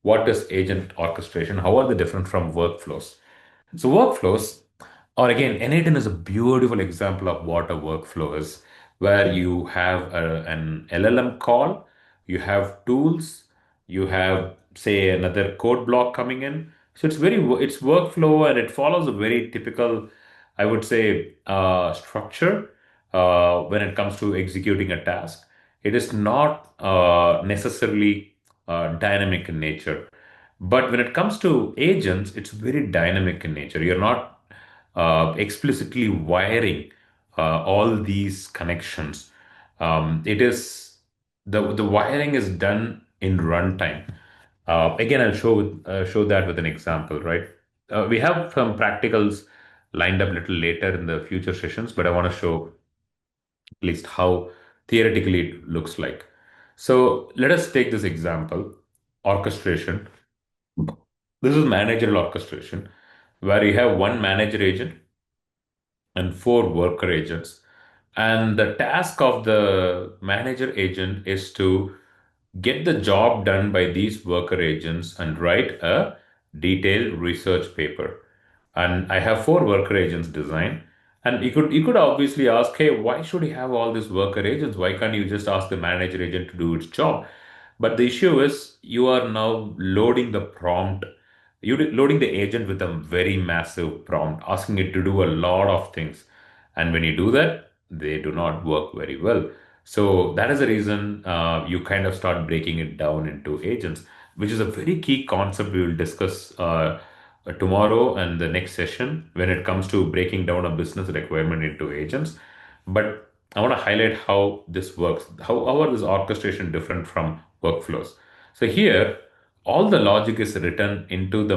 what is agent orchestration? How are they different from workflows? So workflows, or again, N8N is a beautiful example of what a workflow is, where you have an LLM call, you have tools, you have, say, another code block coming in. So it's workflow and it follows a very typical, I would say, structure when it comes to executing a task. It is not necessarily dynamic in nature. But when it comes to agents, it's very dynamic in nature. You're not explicitly wiring all these connections. It is the wiring is done in runtime. Again, I'll show that with an example, right? We have some practicals lined up a little later in the future sessions, but I want to show at least how theoretically it looks like. So let us take this example, orchestration. This is managerial orchestration, where you have one manager agent and four worker agents. And the task of the manager agent is to get the job done by these worker agents and write a detailed research paper. And I have four worker agents designed. And you could obviously ask, hey, why should you have all these worker agents? Why can't you just ask the manager agent to do its job? But the issue is you are now loading the prompt, you're loading the agent with a very massive prompt, asking it to do a lot of things. And when you do that, they do not work very well. So that is the reason you kind of start breaking it down into agents, which is a very key concept we will discuss tomorrow and the next session when it comes to breaking down a business requirement into agents. But I want to highlight how this works. How are this orchestration different from workflows? So here, all the logic is written into the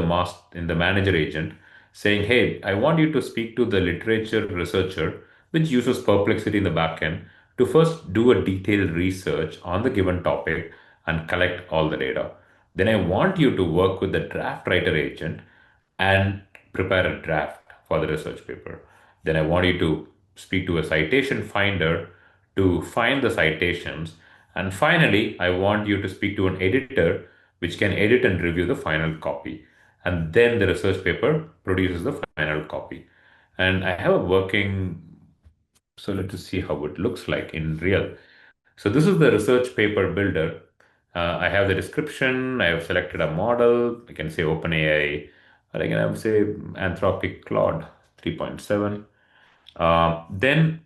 in the manager agent saying, hey, I want you to speak to the literature researcher, which uses Perplexity in the backend, to first do a detailed research on the given topic and collect all the data. Then I want you to work with the draft writer agent and prepare a draft for the research paper. Then I want you to speak to a citation finder to find the citations. And finally, I want you to speak to an editor which can edit and review the final copy. And then the research paper produces the final copy. And I have a working, so let's see how it looks like in real. So this is the research paper builder. I have the description. I have selected a model. I can say OpenAI, or I can have say Anthropic Claude 3.7. Then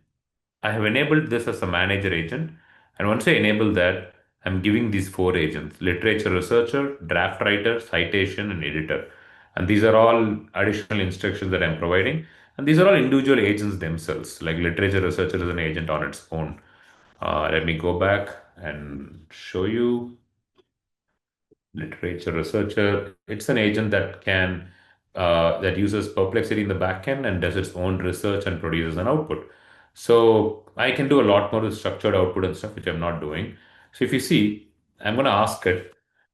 I have enabled this as a manager agent. And once I enable that, I'm giving these four agents: literature researcher, draft writer, citation, and editor. And these are all additional instructions that I'm providing. And these are all individual agents themselves. Like literature researcher is an agent on its own. Let me go back and show you literature researcher. It's an agent that can that uses Perplexity in the backend and does its own research and produces an output. So I can do a lot more with structured output and stuff, which I'm not doing. So if you see, I'm going to ask it,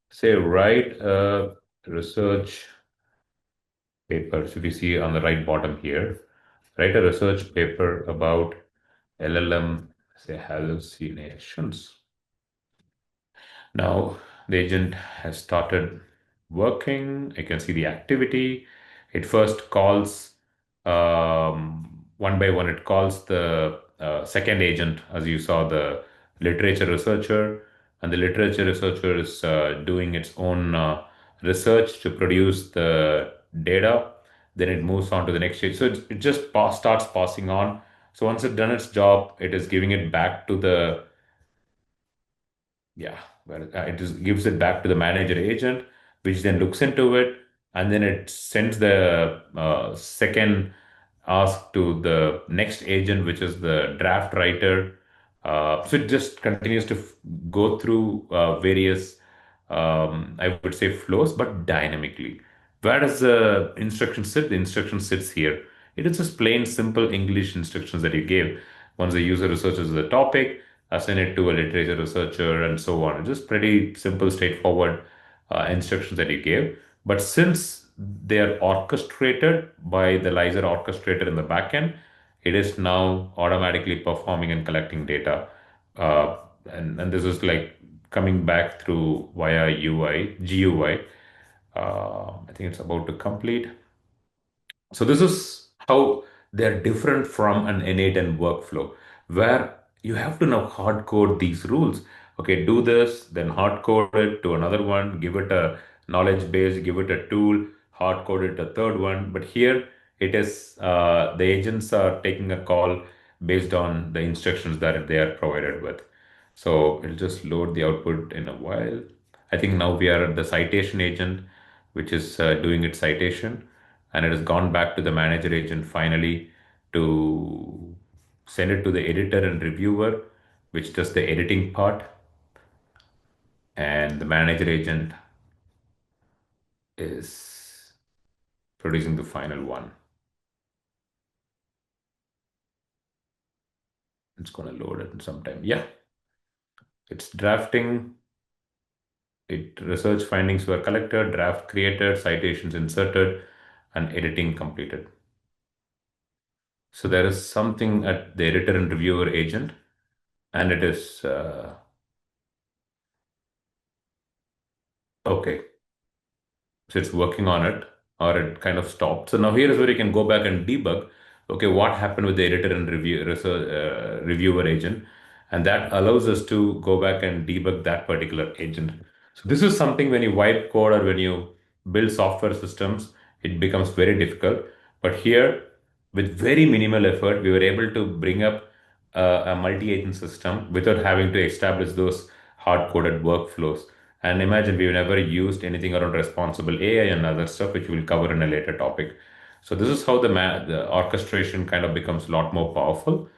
say, write a research paper. So if you see on the right bottom here, write a research paper about LLM, say, hallucinations. Now the agent has started working. I can see the activity. It first calls one by one. It calls the second agent, as you saw, the literature researcher, and the literature researcher is doing its own research to produce the data. Then it moves on to the next stage. So it just starts passing on. So once it's done its job, it is giving it back to the yeah, well, it just gives it back to the manager agent, which then looks into it, and then it sends the second ask to the next agent, which is the draft writer. So it just continues to go through various, I would say, flows, but dynamically. Where does the instruction sit? The instruction sits here. It is just plain, simple English instructions that you gave. Once the user researches the topic, assign it to a literature researcher, and so on. It's just pretty simple, straightforward instructions that you gave. But since they are orchestrated by the Lyzr orchestrator in the backend, it is now automatically performing and collecting data. And this is like coming back through via GUI. I think it's about to complete. So this is how they're different from an innate and workflow, where you have to now hard code these rules. Okay, do this, then hard code it to another one, give it a knowledge base, give it a tool, hard code it a third one. But here it is the agents are taking a call based on the instructions that they are provided with. So it'll just load the output in a while. I think now we are at the citation agent, which is doing its citation, and it has gone back to the manager agent finally to send it to the editor and reviewer, which does the editing part, and the manager agent is producing the final one. It's going to load it in some time. Yeah, it's drafting. It research findings were collected, draft created, citations inserted, and editing completed. So there is something at the editor and reviewer agent, and it is okay. So it's working on it, or it kind of stopped. So now here is where you can go back and debug. Okay, what happened with the editor and reviewer agent, and that allows us to go back and debug that particular agent. So this is something when you write code or when you build software systems, it becomes very difficult. But here, with very minimal effort, we were able to bring up a multi-agent system without having to establish those hard-coded workflows. And imagine we've never used anything around responsible AI and other stuff, which we'll cover in a later topic. So this is how the orchestration kind of becomes a lot more powerful.